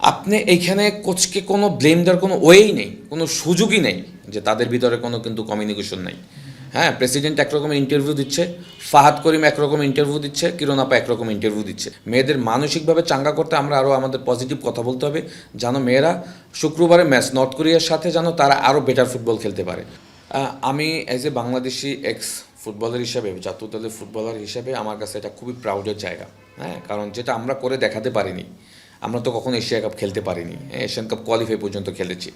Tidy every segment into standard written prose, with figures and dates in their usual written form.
আপনি এইখানে কোচকে কোনো ব্লেম দেওয়ার কোনো ওয়েই নেই, কোনো সুযোগই নেই যে তাদের ভিতরে কোনো কিন্তু কমিউনিকেশন নাই। হ্যাঁ, প্রেসিডেন্ট একরকমের ইন্টারভিউ দিচ্ছে, ফাহাদ করিম একরকম ইন্টারভিউ দিচ্ছে, কিরণ আপা একরকম ইন্টারভিউ দিচ্ছে। মেয়েদের মানসিকভাবে চাঙ্গা করতে আমরা আরও আমাদের পজিটিভ কথা বলতে হবে, যেন মেয়েরা শুক্রবারে ম্যাচ নর্থ কোরিয়ার সাথে যেন তারা আরও বেটার ফুটবল খেলতে পারে। আমি as a Bangladeshi x footballer হিসাবে, জাতীয় দলের ফুটবলার হিসাবে আমার কাছে এটা খুবই প্রাউডের জায়গা। হ্যাঁ, কারণ যেটা আমরা করে দেখাতে পারিনি, আমরা তো কখনো এশিয়া কাপ খেলতে পারিনি, এশিয়ান কাপ কোয়ালিফাই পর্যন্ত খেলেছি।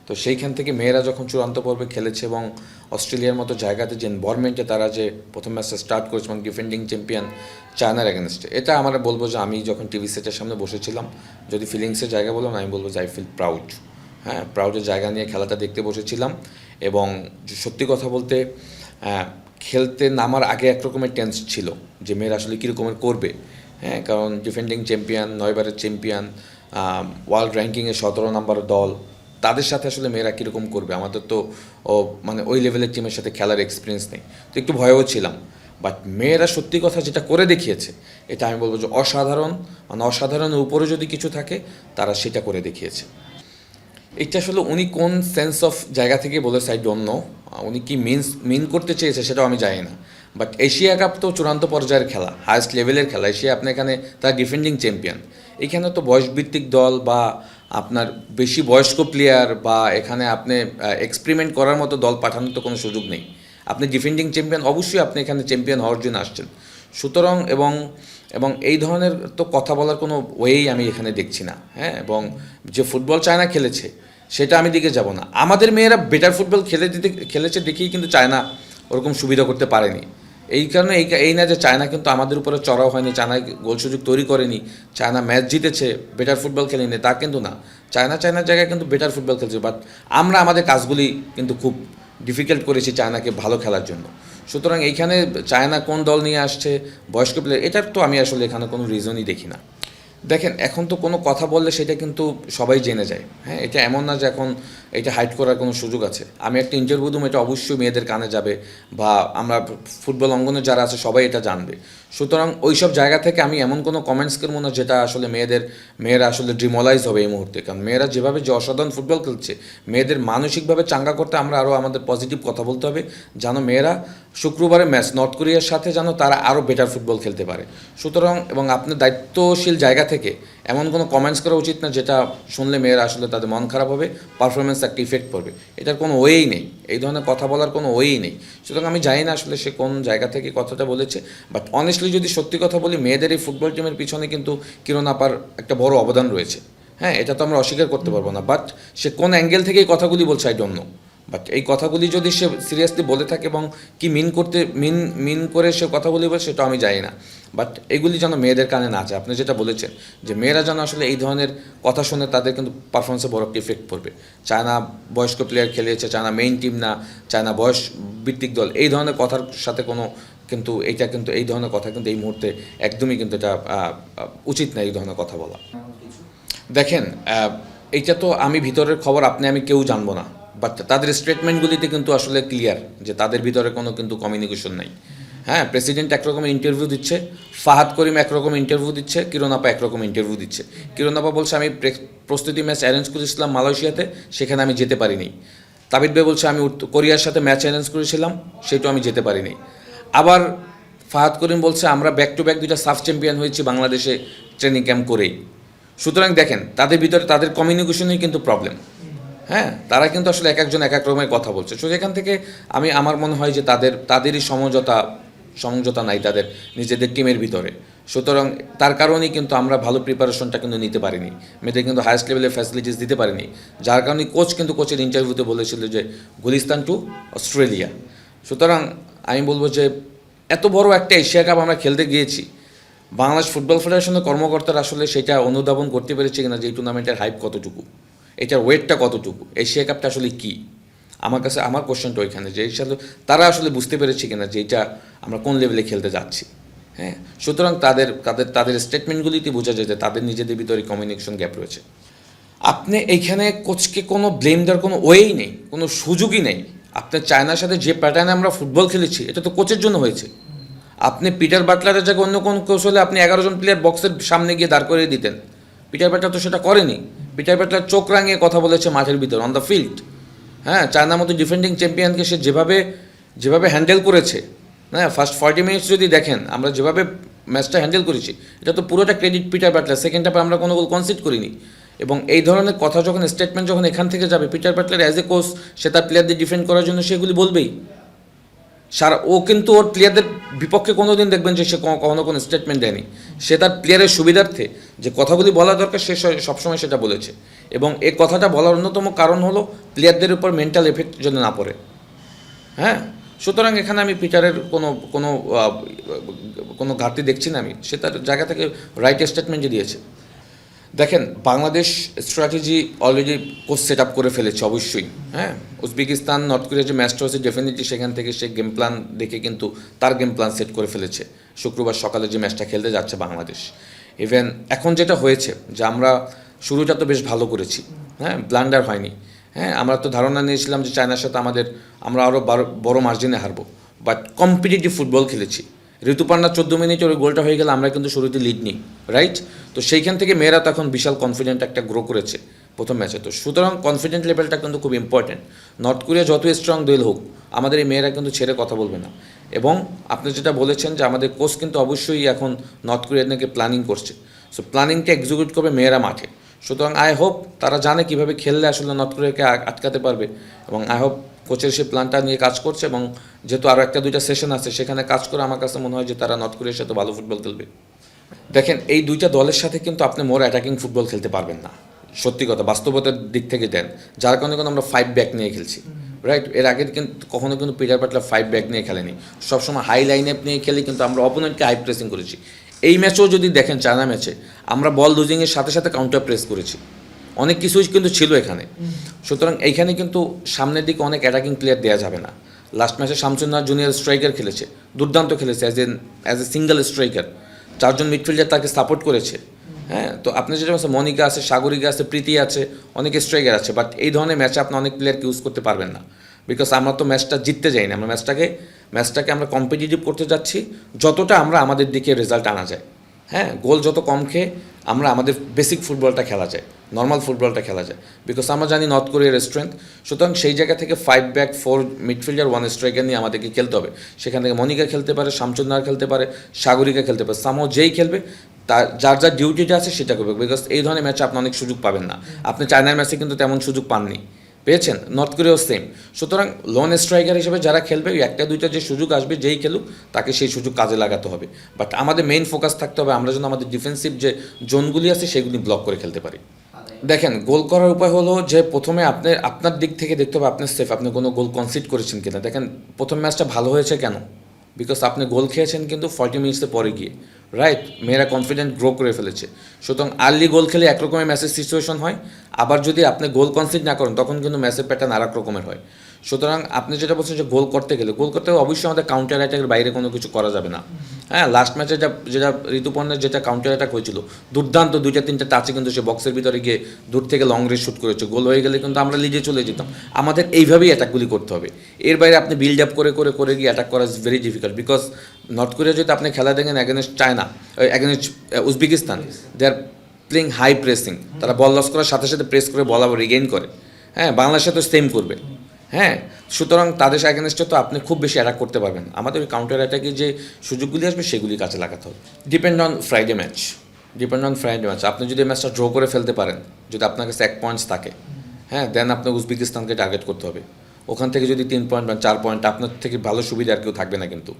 তো সেইখান থেকে মেয়েরা যখন চূড়ান্ত পর্বে খেলেছে এবং অস্ট্রেলিয়ার মতো জায়গাতে যে এনভায়রনমেন্টে তারা যে প্রথম ম্যাচটা স্টার্ট করেছে এবং ডিফেন্ডিং চ্যাম্পিয়ন চায়নার এগেনস্টে, এটা আমরা বলবো যে আমি যখন টিভি সেটের সামনে বসেছিলাম, যদি ফিলিংসের জায়গা বললাম, আমি বলবো যে আই ফিল প্রাউড। হ্যাঁ, প্রাউডের জায়গা নিয়ে খেলাটা দেখতে বসেছিলাম এবং সত্যি কথা বলতে খেলতে নামার আগে একরকমের টেন্স ছিল যে মেয়েরা আসলে কীরকমের করবে। হ্যাঁ, কারণ ডিফেন্ডিং চ্যাম্পিয়ন, 9বারের চ্যাম্পিয়ন, ওয়ার্ল্ড র্যাঙ্কিংয়ে 17 নম্বর দল, তাদের সাথে আসলে মেয়েরা কীরকম করবে। আমাদের তো মানে ওই লেভেলের টিমের সাথে খেলার এক্সপিরিয়েন্স নেই, তো একটু ভয়ও ছিলাম। বাট মেয়েরা সত্যি কথা যেটা করে দেখিয়েছে, এটা আমি বলবো যে অসাধারণ, মানে অসাধারণের উপরে যদি কিছু থাকে তারা সেটা করে দেখিয়েছে। এটা আসলে উনি কোন সেন্স অফ জায়গা থেকে বলেছে আই ডোন্ট নো, উনি কি মিন করতে চেয়েছে সেটাও আমি জানি না। বাট এশিয়া কাপ তো চূড়ান্ত পর্যায়ের খেলা, হায়েস্ট লেভেলের খেলা। এশিয়া আপনি এখানে তার ডিফেন্ডিং চ্যাম্পিয়ন, এখানে তো বয়সভিত্তিক দল বা আপনার বেশি বয়স্ক প্লেয়ার বা এখানে আপনি এক্সপেরিমেন্ট করার মতো দল পাঠানোর তো কোনো সুযোগ নেই। আপনি ডিফেন্ডিং চ্যাম্পিয়ন, অবশ্যই আপনি এখানে চ্যাম্পিয়ন হওয়ার জন্য আসছেন। সুতরাং এবং এই ধরনের তো কথা বলার কোনো ওয়েই আমি এখানে দেখছি না। হ্যাঁ, এবং যে ফুটবল চায়না খেলেছে সেটা আমি দিকে যাব না। আমাদের মেয়েরা বেটার ফুটবল খেলেছে দেখেই কিন্তু চায়না ওরকম সুবিধা করতে পারেনি। এই কারণে এই না যে চায়না কিন্তু আমাদের উপরে চড়াও হয়নি, চায়না গোল সুযোগ তৈরি করেনি, চায়না ম্যাচ জিতেছে, বেটার ফুটবল খেলেনি, তা কিন্তু না। চায়নার জায়গায় কিন্তু বেটার ফুটবল খেলছে, বাট আমরা আমাদের কাজগুলি কিন্তু খুব ডিফিকাল্ট করেছি চায়নাকে ভালো খেলার জন্য। সুতরাং এইখানে চায়না কোন দল নিয়ে আসছে, বয়স্ক প্লেয়ার, এটার তো আমি আসলে এখানে কোনো রিজনই দেখি না। দেখেন, এখন তো কোনো কথা বললে সেটা কিন্তু সবাই জেনে যায়। হ্যাঁ, এটা এমন না যে এখন এটা হাইড করার কোনো সুযোগ আছে। আমি একটা ইন্টারভিউ দেবো, এটা অবশ্যই মেয়েদের কানে যাবে বা আমরা ফুটবল অঙ্গনে যারা আছে সবাই এটা জানবে। সুতরাং ওই সব জায়গা থেকে আমি এমন কোনো কমেন্টস করবো না যেটা আসলে মেয়েরা আসলে ডিমোলাইজ হবে এই মুহূর্তে। কারণ মেয়েরা যেভাবে যে অসাধারণ ফুটবল খেলছে, মেয়েদের মানসিকভাবে চাঙ্গা করতে আমরা আরও আমাদের পজিটিভ কথা বলতে হবে, যেন মেয়েরা শুক্রবারে ম্যাচ নর্থ কোরিয়ার সাথে যেন তারা আরও বেটার ফুটবল খেলতে পারে। সুতরাং এবং আপনার দায়িত্বশীল জায়গা থেকে এমন কোনো কমেন্টস করা উচিত না যেটা শুনলে মেয়েরা আসলে তাদের মন খারাপ হবে, পারফরমেন্স একটা ইফেক্ট পড়বে। এটার কোনো ওয়েই নেই, এই ধরনের কথা বলার কোনো ওয়েই নেই। সুতরাং আমি জানি না আসলে সে কোন জায়গা থেকে কথাটা বলেছে, বাট অনেস্টলি যদি সত্যি কথা বলি, মেয়েদের এই ফুটবল টিমের পিছনে কিন্তু কিরণ আপার একটা বড় অবদান রয়েছে। হ্যাঁ, এটা তো আমরা অস্বীকার করতে পারবো না, বাট সে কোন অ্যাঙ্গেল থেকে এই কথাগুলি বলছে আই ডোন্ট নো। বাট এই কথাগুলি যদি সে সিরিয়াসলি বলে থাকে এবং কি মিন করে সে কথাগুলি বলে সেটা আমি জানি না। বাট এগুলি যেন মেয়েদের কানে না যায়। আপনি যেটা বলেছেন যে মেয়েরা যেন আসলে এই ধরনের কথা শুনে তাদের কিন্তু পারফরমেন্সে বড় একটা ইফেক্ট পড়বে। চায়না বয়স্ক প্লেয়ার খেলেছে, চায়না মেইন টিম না, চায়না বয়স ভিত্তিক দল, এই ধরনের কথার সাথে কোনো কিন্তু এই ধরনের কথা কিন্তু এই মুহূর্তে একদমই কিন্তু এটা উচিত না, এই ধরনের কথা বলা। দেখেন, এইটা তো আমি ভিতরের খবর আমি কেউ জানবো না, বাট তাদের স্টেটমেন্টগুলিতে কিন্তু আসলে ক্লিয়ার যে তাদের ভিতরে কোনো কিন্তু কমিউনিকেশন নাই। হ্যাঁ, প্রেসিডেন্ট একরকমের ইন্টারভিউ দিচ্ছে, ফাহাদ করিম একরকম ইন্টারভিউ দিচ্ছে, কিরণ আপা একরকম ইন্টারভিউ দিচ্ছে। কিরণ আপা বলছে আমি প্রস্তুতি ম্যাচ অ্যারেঞ্জ করেছিলাম মালয়েশিয়াতে, সেখানে আমি যেতে পারিনি। তাবিদ ভাই বলছে আমি কোরিয়ার সাথে ম্যাচ অ্যারেঞ্জ করেছিলাম, সেটাও আমি যেতে পারিনি। আবার ফাহাদ করিম বলছে আমরা ব্যাক টু ব্যাক 2টা সাফ চ্যাম্পিয়ন হয়েছি বাংলাদেশে ট্রেনিং ক্যাম্প করেই। সুতরাং দেখেন, তাদের ভিতরে তাদের কমিউনিকেশনেই কিন্তু প্রবলেম। হ্যাঁ, তারা কিন্তু আসলে এক একজন এক এক রকমের কথা বলছে। সো যেখান থেকে আমার মনে হয় যে তাদেরই সমঝোতা নাই তাদের নিজেদের টিমের ভিতরে। সুতরাং তার কারণেই কিন্তু আমরা ভালো প্রিপারেশনটা কিন্তু নিতে পারিনি, মেয়েদের কিন্তু হায়েস্ট লেভেলের ফ্যাসিলিটিস দিতে পারিনি। যার কারণে কোচের ইন্টারভিউতে বলেছিল যে গুলিস্তান টু অস্ট্রেলিয়া। সুতরাং আমি বলবো যে এত বড় একটা এশিয়া কাপ আমরা খেলতে গিয়েছি, বাংলাদেশ ফুটবল ফেডারেশনের কর্মকর্তারা আসলে সেটা অনুধাবন করতে পেরেছে কিনা যে এই টুর্নামেন্টের হাইপ কতটুকু, এটার ওয়েটটা কতটুকু, এশিয়া কাপটা আসলে কী। আমার কোশ্চেনটা ওইখানে যে তারা আসলে বুঝতে পেরেছে কিনা যে এটা আমরা কোন লেভেলে খেলতে যাচ্ছি। হ্যাঁ, সুতরাং তাদের স্টেটমেন্টগুলিতে বোঝা যায় যে তাদের নিজেদের ভিতরে কমিউনিকেশন গ্যাপ রয়েছে। আপনি এইখানে কোচকে কোনো ব্লেম দেওয়ার কোনো ওয়েই নেই, কোনো সুযোগই নেই। আপনার চায়নার সাথে যে প্যাটার্নে আমরা ফুটবল খেলেছি, এটা তো কোচের জন্য হয়েছে। আপনি পিটার বাটলারের জায়গায় অন্য কোন কোচ হলে আপনি 11 জন প্লেয়ার বক্সের সামনে গিয়ে দাঁড় করিয়ে দিতেন, পিটার প্যাটলার তো সেটা করেনি। পিটার প্যাটলার চোখ রাঙিয়ে কথা বলেছে মাঠের ভিতর, অন দ্য ফিল্ড। হ্যাঁ, চায়নার মতো ডিফেন্ডিং চ্যাম্পিয়নকে সে যেভাবে হ্যান্ডেল করেছে, হ্যাঁ, ফার্স্ট 40 মিনিটস যদি দেখেন আমরা যেভাবে ম্যাচটা হ্যান্ডেল করেছি, এটা তো পুরোটা ক্রেডিট পিটার প্যাটলার। সেকেন্ড হাফে আমরা কোনো গোল কনসিড করিনি। এবং এই ধরনের কথা যখন স্টেটমেন্ট যখন এখান থেকে যাবে, পিটার প্যাটলার অ্যাজ এ কোচ সে তার প্লেয়ারদের ডিফেন্ড করার জন্য সেগুলি বলবেই। ও কিন্তু ওর প্লেয়ারদের বিপক্ষে কোনো দিন দেখবেন যে সে কখনো কোনো স্টেটমেন্ট দেয়নি। সে তার প্লেয়ারের সুবিধার্থে যে কথাগুলি বলা দরকার সে সবসময় সেটা বলেছে। এবং এই কথাটা বলার অন্যতম কারণ হলো প্লেয়ারদের উপর মেন্টাল এফেক্ট যেন না পড়ে। হ্যাঁ, সুতরাং এখানে আমি পিটারের কোনো ঘাটতি দেখছি না। আমি সে তার জায়গা থেকে রাইট স্টেটমেন্টই দিয়েছে। দেখেন, Bangladesh strategy already coach set up করে ফেলেছে অবশ্যই। হ্যাঁ, উজবেকিস্তান নর্থ কোরিয়ার যে ম্যাচটা হচ্ছে ডেফিনেটলি সেখান থেকে সে গেম প্ল্যান দেখে কিন্তু তার গেম প্ল্যান সেট করে ফেলেছে শুক্রবার সকালে যে ম্যাচটা খেলতে যাচ্ছে বাংলাদেশ। ইভেন এখন যেটা হয়েছে যে আমরা শুরুটা তো বেশ ভালো করেছি, হ্যাঁ, ব্লান্ডার হয়নি। হ্যাঁ, আমরা তো ধারণা নিয়েছিলাম যে চায়নার সাথে আমরা আরও বড় মার্জিনে হারবো, বাট কম্পিটিটিভ ফুটবল খেলেছি। ঋতুপর্ণা 14 মিনিটে ওই গোলটা হয়ে গেলে আমরা কিন্তু শুরুতে লিড নিই, রাইট? তো সেইখান থেকে মেয়েরা তখন বিশাল কনফিডেন্ট একটা গ্রো করেছে প্রথম ম্যাচে। তো সুতরাং কনফিডেন্ট লেভেলটা কিন্তু খুব ইম্পর্টেন্ট। নর্থ কোরিয়া যতই স্ট্রং দল হোক, আমাদের এই মেয়েরা কিন্তু ছেড়ে কথা বলবে না। এবং আপনি যেটা বলেছেন যে আমাদের কোচ কিন্তু অবশ্যই এখন নর্থ কোরিয়ার নাকি প্ল্যানিং করছে, সো প্ল্যানিংটা এক্সিকিউট করবে মেয়েরা মাঠে। সুতরাং আই হোপ তারা জানে কীভাবে খেললে আসলে নর্থ কোরিয়াকে আটকাতে পারবে। এবং আই হোপ কোচের সেই প্ল্যানটা নিয়ে কাজ করছে। এবং যেহেতু আরও 1-2টা সেশন আছে, সেখানে কাজ করে আমার কাছে মনে হয় যে তারা নর্থ কোরিয়ার সাথে ভালো ফুটবল খেলবে। দেখেন, এই দুইটা দলের সাথে কিন্তু আপনি মোর অ্যাটাকিং ফুটবল খেলতে পারবেন না, সত্যি কথা, বাস্তবতার দিক থেকে দেন। যার কারণে কিন্তু আমরা 5 ব্যাক নিয়ে খেলছি, রাইট? এর আগে কিন্তু কখনো কিন্তু পিটার প্যাটলার 5 ব্যাক নিয়ে খেলেনি, সবসময় হাই লাইন আপ নিয়ে খেলে কিন্তু আমরা অপোনেন্টকে হাই প্রেসিং করেছি। এই ম্যাচেও যদি দেখেন, চায়না ম্যাচে আমরা বল লুজিংয়ের সাথে সাথে কাউন্টার প্রেস করেছি, অনেক কিছুই কিন্তু ছিল এখানে। সুতরাং এইখানে কিন্তু সামনের দিকে অনেক অ্যাটাকিং প্লেয়ার দেওয়া যাবে না। লাস্ট ম্যাচে শামসুন্নাহার জুনিয়র স্ট্রাইকার খেলেছে, দুর্দান্ত খেলেছে অ্যাজ এ সিঙ্গেল স্ট্রাইকার। 4জন মিডফিল্ডার তাকে সাপোর্ট করেছে। হ্যাঁ, তো আপনি যেটা বলছেন মনিকা আছে, সাগরিকা আছে, প্রীতি আছে, অনেক স্ট্রাইকার আছে, বাট এই ধরনের ম্যাচে আপনি অনেক প্লেয়ারকে ইউজ করতে পারবেন না। বিকজ আমরা তো ম্যাচটা জিততে যাই না, আমরা ম্যাচটাকে আমরা কম্পিটিটিভ করতে যাচ্ছি, যতটা আমরা আমাদের দিকে রেজাল্ট আনা যায়। হ্যাঁ, গোল যত কম খেয়ে আমরা আমাদের বেসিক ফুটবলটা খেলা যায়, নর্মাল ফুটবলটা খেলা যায়, বিকজ আমরা জানি নর্থ কোরিয়ার স্ট্রেংথ। সুতরাং সেই জায়গা থেকে 5 ব্যাক 4 মিডফিল্ডার 1 স্ট্রাইকার নিয়ে আমাদেরকে খেলতে হবে। সেখান থেকে মনিকা খেলতে পারে, শামসুন্নাহার খেলতে পারে, সাগরিকা খেলতে পারে, সামো যেই খেলবে তার যার ডিউটিটা আছে সেটা করবে। বিকজ এই ধরনের ম্যাচে আপনি অনেক সুযোগ পাবেন না। আপনি চায়নার ম্যাচে কিন্তু তেমন সুযোগ পাননি, পেয়েছেন, নর্থ কোরিয়াও সেম। সুতরাং লোন স্ট্রাইকার হিসেবে যারা খেলবে, ওই 1-2টা যে সুযোগ আসবে, যেই খেলুক তাকে সেই সুযোগ কাজে লাগাতে হবে। বাট আমাদের মেইন ফোকাস থাকতে হবে আমরা যেন আমাদের ডিফেন্সিভ যে জোনগুলি আছে সেগুলি ব্লক করে খেলতে পারি। দেখেন, গোল করার উপায় হলো যে প্রথমে আপনার দিক থেকে দেখতে হবে আপনার সেফ, আপনি কোনো গোল কনসিড করেছেন কিনা। দেখেন, প্রথম ম্যাচটা ভালো হয়েছে কেন? বিকজ আপনি গোল খেয়েছেন কিন্তু 40 মিনিটসের পরে গিয়ে, রাইট? মেয়েরা কনফিডেন্ট গ্রো করে ফেলেছে। সুতরাং আর্লি গোল খেলে একরকমের ম্যাচের সিচুয়েশন হয়, আবার যদি আপনি গোল কনসিড না করেন তখন কিন্তু ম্যাচের প্যাটার্ন আর এক রকমের হয়। সুতরাং আপনি যেটা বলছেন যে গোল করতে গেলে অবশ্যই আমাদের কাউন্টার অ্যাটাকের বাইরে কোনো কিছু করা যাবে না। হ্যাঁ, লাস্ট ম্যাচে যেটা ঋতুপর্ণের যেটা কাউন্টার অ্যাটাক হয়েছিল, দুর্দান্ত 2-3টা টাচে কিন্তু সে বক্সের ভিতরে গিয়ে দূর থেকে লং রেঞ্জ শ্যুট করেছে, গোল হয়ে গেলে কিন্তু আমরা লিডে চলে যেতাম। আমাদের এইভাবেই অ্যাটাকগুলি করতে হবে, এর বাইরে আপনি বিল্ড আপ করে গিয়ে অ্যাটাক করা is very difficult. Because North Korea যদি আপনি খেলা দেখেন against China, against Uzbekistan, they are playing high pressing. তারা বল লস করার সাথে সাথে প্রেস করে বল আবার রিগেইন করে। হ্যাঁ, বাংলাদেশে তো সেম করবে। হ্যাঁ, সুতরাং তাদের অ্যাগেনস্টে তো আপনি খুব বেশি অ্যাটাক করতে পারবেন। আমাদের ওই কাউন্টার অ্যাটাকে যে সুযোগগুলি আসবে সেগুলি কাজে লাগাতে হবে। Depend on Friday match. আপনি যদি ম্যাচটা ড্র করে ফেলতে পারেন, যদি আপনার কাছে 1 পয়েন্টস থাকে, হ্যাঁ, দেন আপনার উজবেকিস্তানকে টার্গেট করতে হবে। ওখান থেকে যদি 3 পয়েন্ট বা 4 পয়েন্ট, আপনার থেকে ভালো সুবিধা আর কেউ থাকবে না কিন্তু।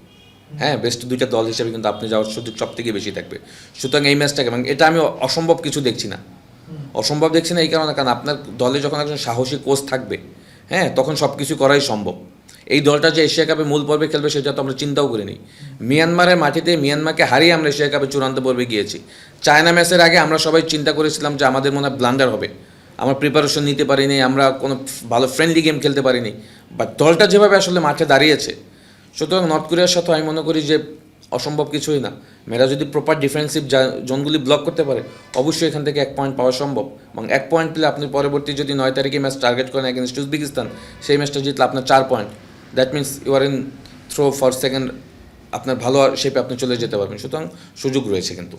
হ্যাঁ, বেস্ট 2টা দল হিসেবে কিন্তু আপনি যাওয়ার সুযোগ সব থেকে বেশি থাকবে। সুতরাং এই ম্যাচটাকে, এবং এটা আমি অসম্ভব কিছু দেখছি না, এই কারণে, কারণ আপনার দলে যখন একজন সাহসী কোচ থাকবে, হ্যাঁ, তখন সব কিছু করাই সম্ভব। এই দলটা যে এশিয়া কাপে মূল পর্বে খেলবে সেটা তো আমরা চিন্তাও করিনি। মিয়ানমারের মাটিতে মিয়ানমারকে হারিয়ে আমরা এশিয়া কাপে চূড়ান্ত পর্বে গিয়েছি। চায়না ম্যাচের আগে আমরা সবাই চিন্তা করেছিলাম যে আমাদের মনে হয় ব্লান্ডার হবে, আমরা প্রিপারেশন নিতে পারিনি, আমরা কোনো ভালো ফ্রেন্ডলি গেম খেলতে পারিনি। বাট দলটা যেভাবে আসলে মাঠে দাঁড়িয়েছে, সুতরাং নর্থ কোরিয়ার সাথে আমি মনে করি যে অসম্ভব কিছুই না। মেয়েরা যদি প্রপার ডিফেন্সিভ জোনগুলি ব্লক করতে পারে, অবশ্যই এখান থেকে 1 পয়েন্ট পাওয়া সম্ভব। এবং 1 পয়েন্ট পেলে আপনি পরবর্তী যদি 9 তারিখে ম্যাচ টার্গেট করেন এগেনস্ট উজবেকিস্তান, সেই ম্যাচটা জিতলে আপনার 4 point. That means you are in throw for second আপনার ভালো শেপে আপনি চলে যেতে পারবেন, সুতরাং সুযোগ রয়েছে। কিন্তু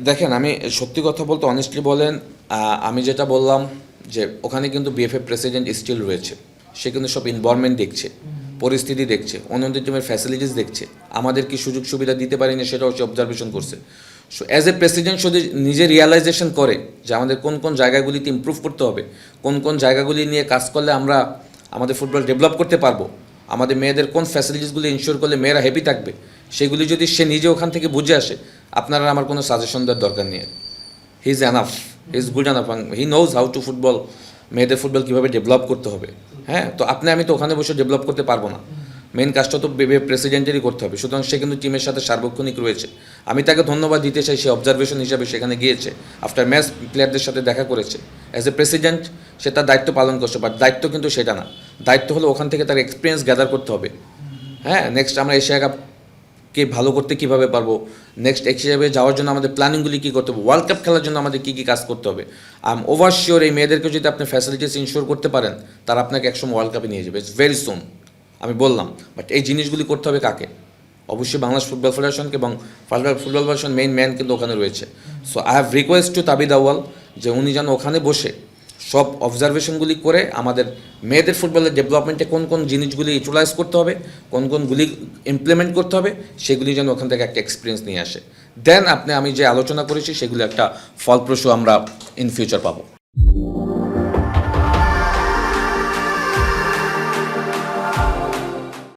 দেখেন, আমি সত্যি কথা বলতে অনেস্টলি বলেন, আমি যেটা বললাম যে ওখানে কিন্তু বিএফএ প্রেসিডেন্ট স্টিল রয়েছে, সে কিন্তু সব এনভায়রনমেন্ট দেখছে, পরিস্থিতি দেখছে, অন্যান্য টিমের ফ্যাসিলিটিস দেখছে, আমাদের কি সুযোগ সুবিধা দিতে পারিনি সেটাও সে অবজারভেশন করছে। সো অ্যাজ এ প্রেসিডেন্ট যদি নিজে রিয়ালাইজেশন করে যে আমাদের কোন কোন জায়গাগুলিতে ইমপ্রুভ করতে হবে, কোন কোন জায়গাগুলি নিয়ে কাজ করলে আমরা আমাদের ফুটবল ডেভেলপ করতে পারবো, আমাদের মেয়েদের কোন ফ্যাসিলিটিসগুলি ইনশিওর করলে মেয়েরা হ্যাপি থাকবে, সেগুলি যদি সে নিজে ওখান থেকে বুঝে আসে, আপনারা আমার কোনো সাজেশন দেওয়ার দরকার নেই। He is enough, he is good enough, he knows how to football, মেয়েদের ফুটবল কীভাবে ডেভেলপ করতে হবে। হ্যাঁ, তো আমি তো ওখানে বসে ডেভেলপ করতে পারবো না, মেন কাজটা তো প্রেসিডেন্টেরই করতে হবে। সুতরাং সে কিন্তু টিমের সাথে সার্বক্ষণিক রয়েছে। আমি তাকে ধন্যবাদ দিতে চাই, সে অবজারভেশন হিসাবে সেখানে গিয়েছে, আফটার ম্যাচ প্লেয়ারদের সাথে দেখা করেছে। অ্যাজ এ প্রেসিডেন্ট সে তার দায়িত্ব পালন করছে, বাট দায়িত্ব কিন্তু সেটা না। দায়িত্ব হলো ওখান থেকে তার এক্সপিরিয়েন্স গ্যাদার করতে হবে। হ্যাঁ, নেক্সট আমরা এশিয়া কাপকে ভালো করতে কীভাবে পারবো, নেক্সট এশিয়া কাপে যাওয়ার জন্য আমাদের প্ল্যানিংগুলি কী করতে হবে, ওয়ার্ল্ড কাপ খেলার জন্য আমাদের কী কী কাজ করতে হবে। আই এম ওভার শিওর এই মেয়েদেরকে যদি আপনি ফ্যাসিলিটিস ইনশিওর করতে পারেন, তারা আপনাকে একসময় ওয়ার্ল্ড কাপে নিয়ে যাবে, ইটস ভেরি সুন। আমি বললাম, বাট এই জিনিসগুলি করতে হবে কাকে? অবশ্যই বাংলাদেশ ফুটবল ফেডারেশনকে, এবং ফুটবল ফেডারেশন মেইন ম্যান কিন্তু ওখানে রয়েছে। So I have request to Tabith Awal যে উনি যেন ওখানে বসে সব অবজারভেশনগুলি করে আমাদের মেয়েদের ফুটবলের ডেভেলপমেন্টে কোন কোন জিনিসগুলি ইউটিলাইজ করতে হবে, কোন কোনগুলি ইমপ্লিমেন্ট করতে হবে, সেগুলি যেন ওখান থেকে একটা এক্সপিরিয়েন্স নিয়ে আসে। দেন আমি যে আলোচনা করেছি সেগুলি একটা ফলপ্রসূ আমরা ইন ফিউচার পাবো।